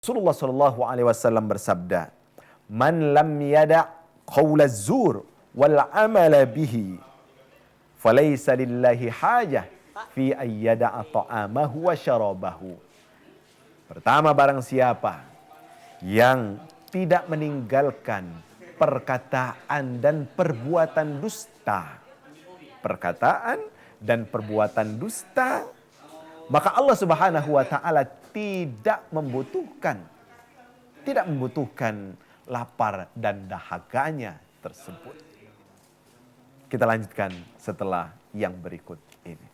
Rasulullah Shallallahu Alaihi Wasallam bersabda, "Man lam yada' qaula zur wal amala bihi, falaysa lillahi hajah fi ayyada'a ta'amahu wa syarabahu." Pertama, barang siapa yang tidak meninggalkan perkataan dan perbuatan dusta, perkataan dan perbuatan dusta, maka Allah Subhanahu wa taala tidak membutuhkan lapar dan dahaganya tersebut. Kita lanjutkan setelah yang berikut ini.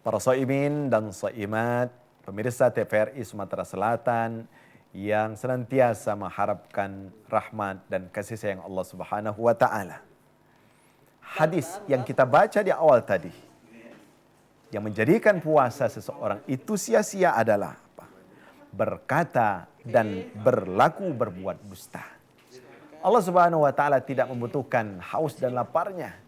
Para shaimin dan shaimat, pemirsa TVRI Sumatera Selatan yang senantiasa mengharapkan rahmat dan kasih sayang Allah Subhanahu wa taala. Hadis yang kita baca di awal tadi yang menjadikan puasa seseorang itu sia-sia adalah apa? Berkata dan berlaku berbuat dusta. Allah Subhanahu wa taala tidak membutuhkan haus dan laparnya.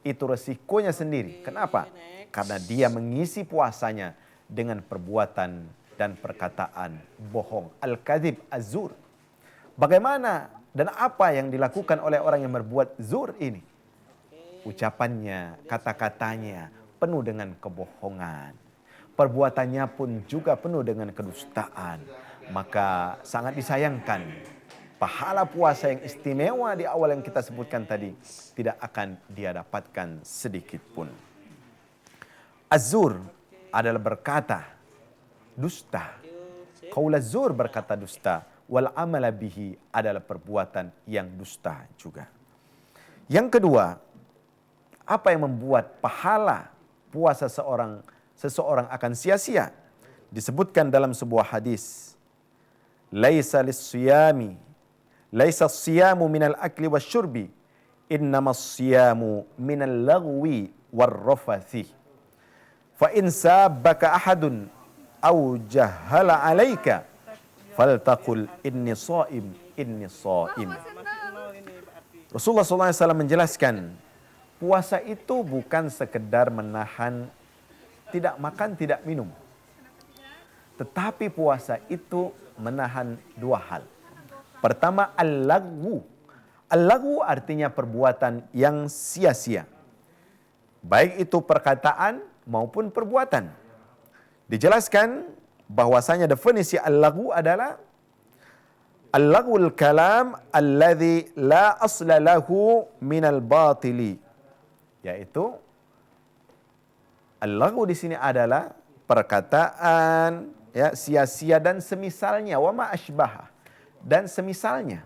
Itu resikonya sendiri. Kenapa? Karena dia mengisi puasanya dengan perbuatan dan perkataan bohong. Al-kadhib, az-zur. Bagaimana dan apa yang dilakukan oleh orang yang berbuat zur ini? Ucapannya, kata-katanya penuh dengan kebohongan. Perbuatannya pun juga penuh dengan kedustaan. Maka sangat disayangkan, pahala puasa yang istimewa di awal yang kita sebutkan tadi tidak akan dia dapatkan sedikit pun. Az-zur adalah berkata dusta. Qaul az-zur berkata dusta. Wal amala bihi adalah perbuatan yang dusta juga. Yang kedua, apa yang membuat pahala puasa seseorang akan sia-sia? Disebutkan dalam sebuah hadis. Laisa lis-siyami, laisa as-siyamu minal akli wasyurbi, innamas siyamu minal lagwi warrafathi. Fa in sabbaka ahadun aw jahala alaika faltaqul inni shaim, inni shaim. Rasulullah SAW menjelaskan, puasa itu bukan sekedar menahan tidak makan, tidak minum. Tetapi puasa itu menahan dua hal. Pertama, al-lagwu. Al-lagwu artinya perbuatan yang sia-sia. Baik itu perkataan maupun perbuatan. Dijelaskan bahwasanya definisi al-lagwu adalah al-lagwul kalam alladhi la asla lahu minal batili. Yaitu al-lagwu di sini adalah perkataan ya sia-sia dan semisalnya, wa ma asbaha, dan semisalnya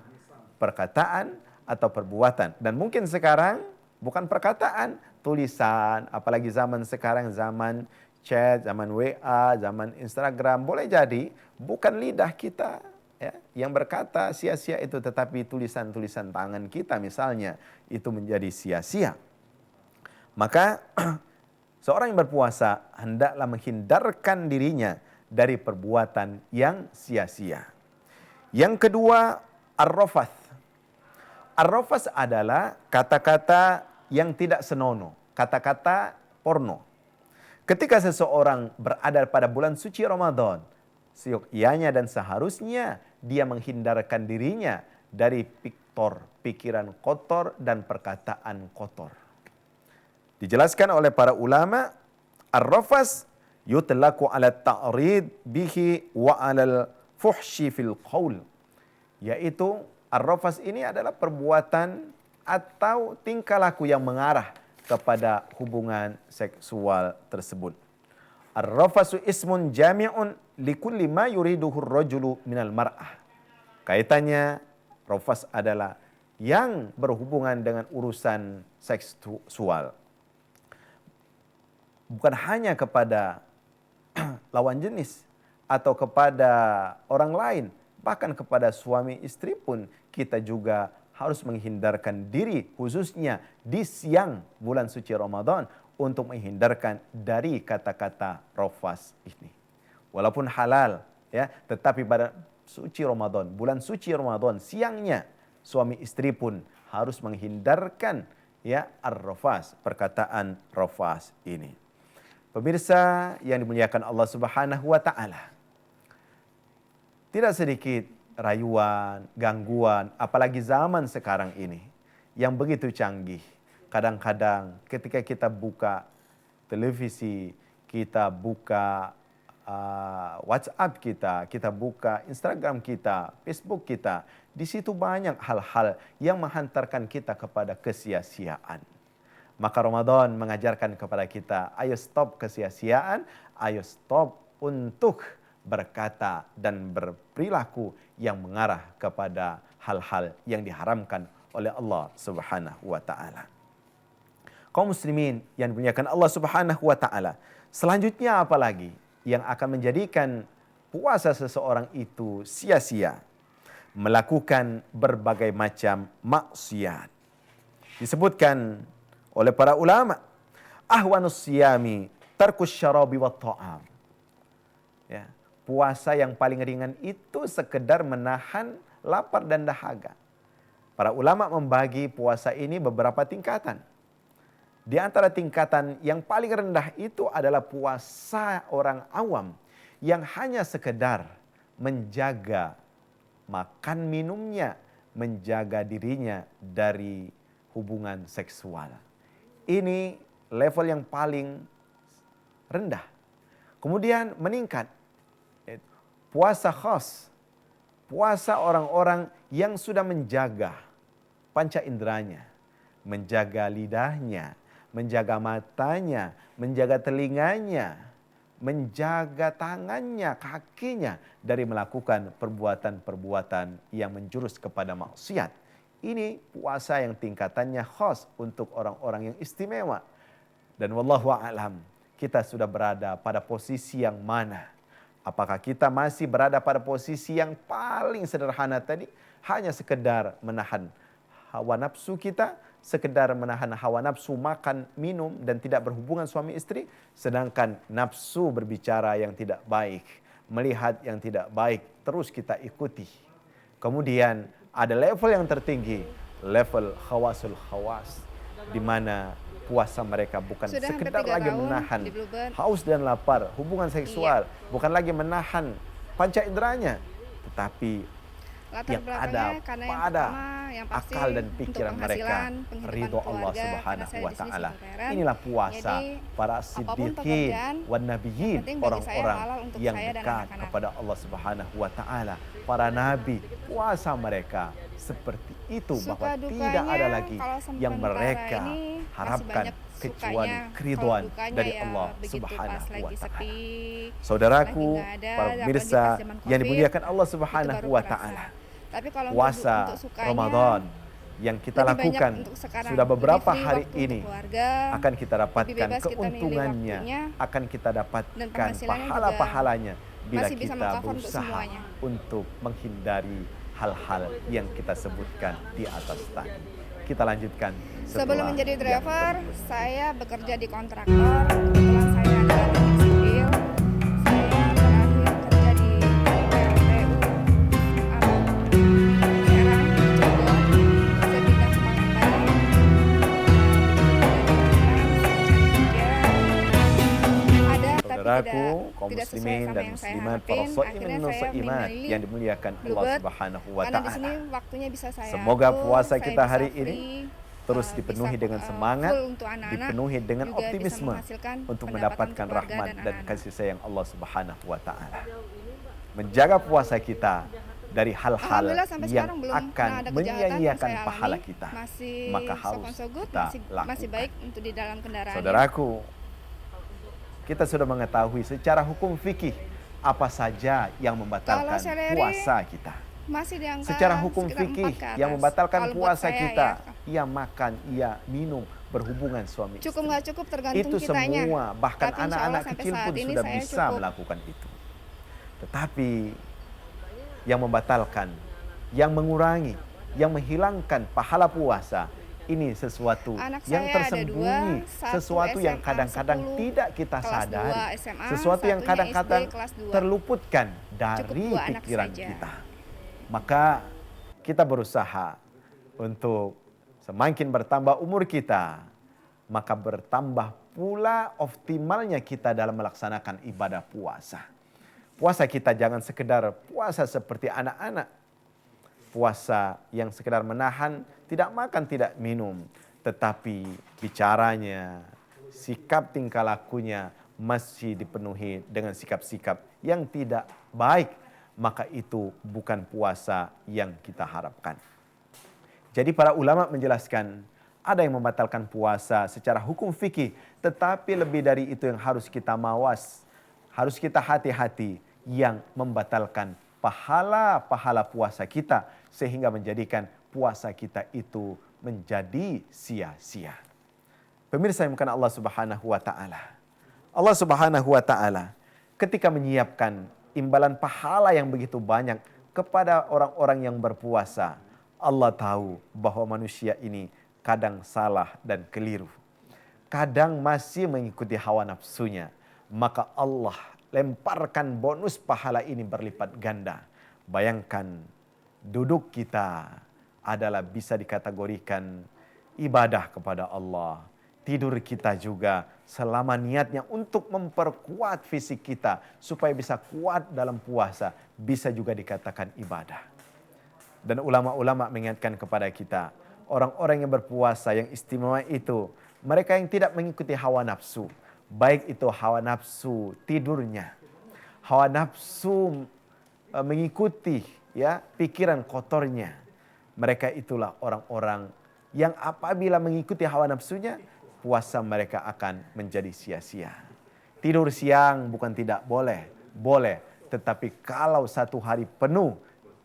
perkataan atau perbuatan. Dan mungkin sekarang bukan perkataan, tulisan, apalagi zaman sekarang, zaman chat, zaman WA, zaman Instagram, boleh jadi bukan lidah kita ya, yang berkata sia-sia itu, tetapi tulisan-tulisan tangan kita misalnya, itu menjadi sia-sia. Maka seorang yang berpuasa hendaklah menghindarkan dirinya dari perbuatan yang sia-sia. Yang kedua, ar-rafath. Ar-rafath adalah kata-kata yang tidak senonoh, kata-kata porno. Ketika seseorang berada pada bulan suci Ramadan, seyogyanya dan seharusnya dia menghindarkan dirinya dari pikiran kotor dan perkataan kotor. Dijelaskan oleh para ulama, ar-rafath yutlaqu ala ta'rid bihi wa ala fuhshi fil qaul. Yaitu ar-rafath ini adalah perbuatan atau tingkah laku yang mengarah kepada hubungan seksual tersebut. Ar-rafathu ismun jami'un likulli ma yuriduhu ar-rajulu minal mar'ah. Kaitannya, rafath adalah yang berhubungan dengan urusan seksual. Bukan hanya kepada lawan jenis atau kepada orang lain, bahkan kepada suami istri pun kita juga harus menghindarkan diri, khususnya di siang bulan suci Ramadan, untuk menghindarkan dari kata-kata rafath ini. walaupun halal, ya, tetapi pada suci Ramadan, bulan suci Ramadan, siangnya suami istri pun harus menghindarkan ya ar-rafas, perkataan rafas ini. Pemirsa yang dimuliakan Allah Subhanahu wa taala. Tidak sedikit rayuan, gangguan, apalagi zaman sekarang ini yang begitu canggih. Kadang-kadang ketika kita buka televisi, kita buka WhatsApp kita buka Instagram kita, Facebook kita, di situ banyak hal-hal yang menghantarkan kita kepada kesia-siaan. Maka Ramadan mengajarkan kepada kita, ayo stop kesia-siaan, ayo stop untuk berkata dan berperilaku yang mengarah kepada hal-hal yang diharamkan oleh Allah Subhanahu wa taala. Kaum muslimin yang dimuliakan Allah Subhanahu wa taala, selanjutnya apa lagi yang akan menjadikan puasa seseorang itu sia-sia? Melakukan berbagai macam maksiat. Disebutkan oleh para ulama, ahwanus siyami tarkus syarabi wat ta'am. Ya, puasa yang paling ringan itu sekedar menahan lapar dan dahaga. Para ulama membagi puasa ini beberapa tingkatan. Di antara tingkatan yang paling rendah itu adalah puasa orang awam yang hanya sekedar menjaga makan minumnya, menjaga dirinya dari hubungan seksual. Ini level yang paling rendah. Kemudian meningkat puasa khas, puasa orang-orang yang sudah menjaga panca inderanya, menjaga lidahnya, menjaga matanya, menjaga telinganya, menjaga tangannya, kakinya dari melakukan perbuatan-perbuatan yang menjurus kepada maksiat. Ini puasa yang tingkatannya khas untuk orang-orang yang istimewa. Dan wallahu a'lam, kita sudah berada pada posisi yang mana? Apakah kita masih berada pada posisi yang paling sederhana tadi, hanya sekedar menahan hawa nafsu kita, sekedar menahan hawa nafsu makan, minum, dan tidak berhubungan suami istri, sedangkan nafsu berbicara yang tidak baik, melihat yang tidak baik, terus kita ikuti. Kemudian ada level yang tertinggi, level khawasul khawas, di mana puasa mereka bukan Sudah sekedar lagi menahan haus dan lapar, hubungan seksual, bukan lagi menahan panca inderanya, tetapi latar yang belakangnya ada karena yang pada pertama, yang pasti akal dan untuk pikiran mereka penghidupan ridho Allah keluarga, karena Subhanahu saya wa di sini taala. single parent. Inilah puasa Jadi, para apapun siddiqin pekerjaan, wan nabiyyin, yang penting bagi saya orang-orang halal untuk yang saya dan dekat anak-anak. kepada Allah Subhanahu wa taala. Para nabi, puasa mereka seperti itu, Suka bahwa dukanya tidak ada lagi kalau yang sementara mereka ini masih harapkan banyak kecuali sukanya. keriduan Kalau dukanya dari ya Allah begitu pas Subhanahu wa lagi taala. sepi, Saudaraku, lagi nggak ada, para apalagi pemirsa pas zaman yang Covid, dimuliakan Allah itu Subhanahu baru wa kerasa. taala. Tapi kalau Puasa untuk sukanya, Ramadan yang kita lebih banyak lakukan untuk sekarang. sudah beberapa Lebih free hari waktu ini untuk keluarga, akan kita lebih dapatkan bebas kita milih keuntungannya, waktunya, akan kita dan dapatkan penghasilannya pahala-pahalanya bila masih bisa kita meng-cover untuk berusaha semuanya. untuk menghindari hal-hal yang kita sebutkan di atas tadi. Kita lanjutkan Sebelum menjadi yang driver, berikut. saya bekerja di kontraktor. Kebetulan saya adalah teknik sipil. Saya terakhir kerja di PLTU Serang, Cirebon. Saya pindah ke Palembang. Ada tapi Saudaraku, kaum tidak sesuai muslimin sama dan yang saya muslimat, para harapin. shaimin Akhirnya dan saya shaimat memilih yang dimuliakan Allah Bluebird, Subhanahu wa karena di sini taala. waktunya bisa saya Semoga atur, puasa saya kita bisa hari free, ini terus bisa, dipenuhi dengan semangat, full untuk anak-anak, dipenuhi dengan juga bisa optimisme menghasilkan untuk pendapatan mendapatkan keluarga rahmat dan anak-anak. kasih sayang Allah Subhanahu wa taala. Menjaga puasa kita dari hal-hal Alhamdulillah sampai yang sekarang belum akan pernah ada kejahatan yang menyia-nyiakan saya pahala alami. kita, Masih maka harus sopan so good, kita masih lakukan. baik untuk di dalam kendaraan. Saudaraku, kita sudah mengetahui secara hukum fikih apa saja yang membatalkan Kalau seleri, puasa kita. masih di angka Secara hukum sekitar fikih 4 ke atas. yang membatalkan Kalau buat puasa saya kita, ya, ia makan, ia minum, berhubungan suami cukup istri. nggak cukup tergantung Itu kitanya. semua, bahkan Tapi insya Allah anak-anak sampai kecil saat pun ini sudah saya bisa cukup. melakukan itu. Tetapi yang membatalkan, yang mengurangi, yang menghilangkan pahala puasa, ini sesuatu Anak yang saya ada tersembunyi, 2, satu sesuatu yang SMA kadang-kadang 10, tidak kita kelas sadari, 2 SMA, sesuatu yang satunya kadang-kadang SD kelas 2. terluputkan Cukup dari 2 anak pikiran saja. kita. Maka kita berusaha untuk semakin bertambah umur kita, maka bertambah pula optimalnya kita dalam melaksanakan ibadah puasa. Puasa kita jangan sekedar puasa seperti anak-anak. Puasa yang sekedar menahan, tidak makan, tidak minum. Tetapi bicaranya, sikap tingkah lakunya masih dipenuhi dengan sikap-sikap yang tidak baik. Maka itu bukan puasa yang kita harapkan. Jadi para ulama menjelaskan, ada yang membatalkan puasa secara hukum fikih, tetapi lebih dari itu yang harus kita mawas, harus kita hati-hati yang membatalkan pahala-pahala puasa kita sehingga menjadikan puasa kita itu menjadi sia-sia. Pemirsa yang bukan Allah Subhanahu wa taala. Allah Subhanahu wa taala ketika menyiapkan imbalan pahala yang begitu banyak kepada orang-orang yang berpuasa, Allah tahu bahwa manusia ini kadang salah dan keliru. Kadang masih mengikuti hawa nafsunya. Maka Allah lemparkan bonus pahala ini berlipat ganda. Bayangkan duduk kita adalah bisa dikategorikan ibadah kepada Allah. Tidur kita juga selama niatnya untuk memperkuat fisik kita supaya bisa kuat dalam puasa, bisa juga dikatakan ibadah. Dan ulama-ulama mengingatkan kepada kita, orang-orang yang berpuasa yang istimewa itu, mereka yang tidak mengikuti hawa nafsu. Baik itu hawa nafsu tidurnya, hawa nafsu mengikuti pikiran kotornya. Mereka itulah orang-orang yang apabila mengikuti hawa nafsunya, puasa mereka akan menjadi sia-sia. Tidur siang bukan tidak boleh, boleh. Tetapi kalau satu hari penuh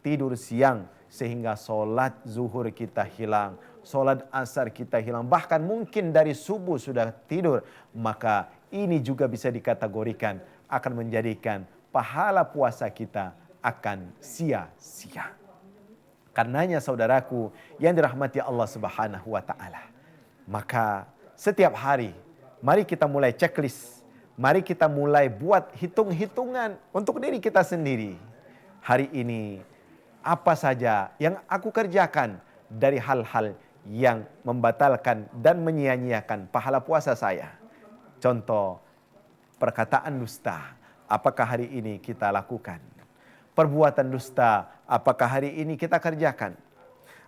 tidur siang sehingga sholat zuhur kita hilang, sholat asar kita hilang, bahkan mungkin dari subuh sudah tidur, maka ini juga bisa dikategorikan akan menjadikan pahala puasa kita akan sia-sia. Karenanya saudaraku yang dirahmati Allah Subhanahu wa taala, maka setiap hari mari kita mulai checklist, mari kita mulai buat hitung-hitungan untuk diri kita sendiri. Hari ini apa saja yang aku kerjakan dari hal-hal yang membatalkan dan menyia-nyiakan pahala puasa saya. Contoh, perkataan dusta, apakah hari ini kita lakukan? Perbuatan dusta, apakah hari ini kita kerjakan?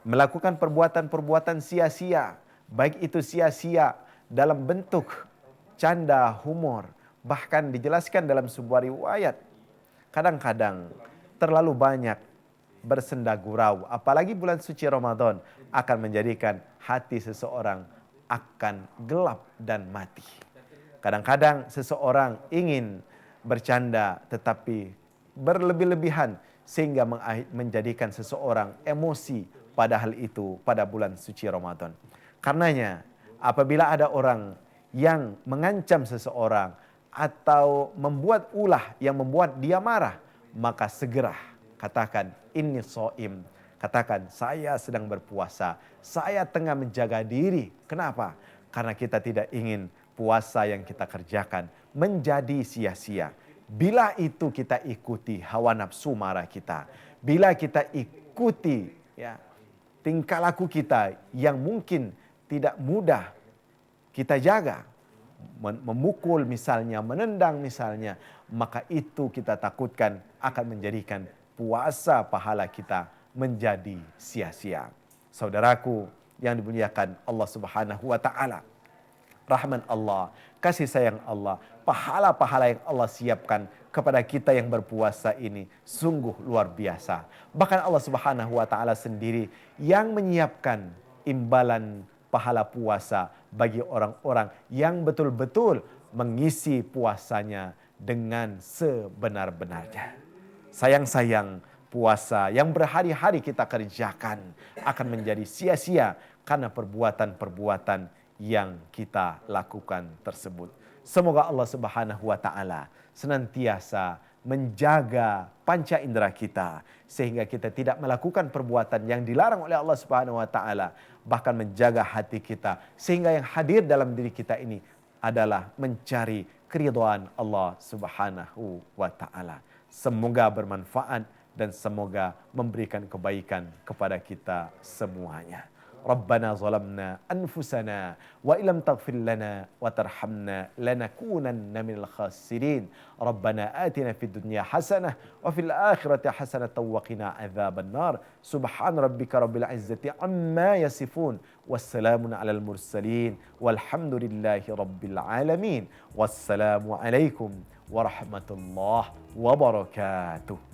Melakukan perbuatan-perbuatan sia-sia, baik itu sia-sia dalam bentuk canda, humor, bahkan dijelaskan dalam sebuah riwayat. Kadang-kadang terlalu banyak bersenda gurau, apalagi bulan suci Ramadan, akan menjadikan hati seseorang akan gelap dan mati. Kadang-kadang seseorang ingin bercanda tetapi berlebih-lebihan sehingga menjadikan seseorang emosi pada hal itu pada bulan suci Ramadan. Karenanya apabila ada orang yang mengancam seseorang atau membuat ulah yang membuat dia marah, maka segera katakan inni shaim. Katakan saya sedang berpuasa, saya tengah menjaga diri. Kenapa? Karena kita tidak ingin puasa yang kita kerjakan menjadi sia-sia. Bila itu kita ikuti hawa nafsu marah kita, bila kita ikuti tingkah laku kita yang mungkin tidak mudah kita jaga, memukul misalnya, menendang misalnya, maka itu kita takutkan akan menjadikan puasa pahala kita menjadi sia-sia. Saudaraku yang dimuliakan Allah Subhanahu wa taala, rahman Allah, kasih sayang Allah, pahala-pahala yang Allah siapkan kepada kita yang berpuasa ini sungguh luar biasa. Bahkan Allah Subhanahu wa taala sendiri yang menyiapkan imbalan pahala puasa bagi orang-orang yang betul-betul mengisi puasanya dengan sebenar-benarnya. Sayang-sayang puasa yang berhari-hari kita kerjakan akan menjadi sia-sia karena perbuatan-perbuatan yang kita lakukan tersebut. Semoga Allah Subhanahu wa taala senantiasa menjaga panca indera kita sehingga kita tidak melakukan perbuatan yang dilarang oleh Allah Subhanahu wa taala, bahkan menjaga hati kita sehingga yang hadir dalam diri kita ini adalah mencari keridhaan Allah Subhanahu wa taala. Semoga bermanfaat dan semoga memberikan kebaikan kepada kita semuanya. Rabbana zalamna anfusana wa illam taghfir lana wa tarhamna lanakunanna minal khasirin. Rabbana atina fid dunya hasanah wa fil akhirati hasanah wa qina adzabannar. Subhan rabbika rabbil izzati amma yasifun. Wassalamun alal mursalin walhamdulillahi rabbil alamin. Wassalamu alaikum warahmatullahi wabarakatuh.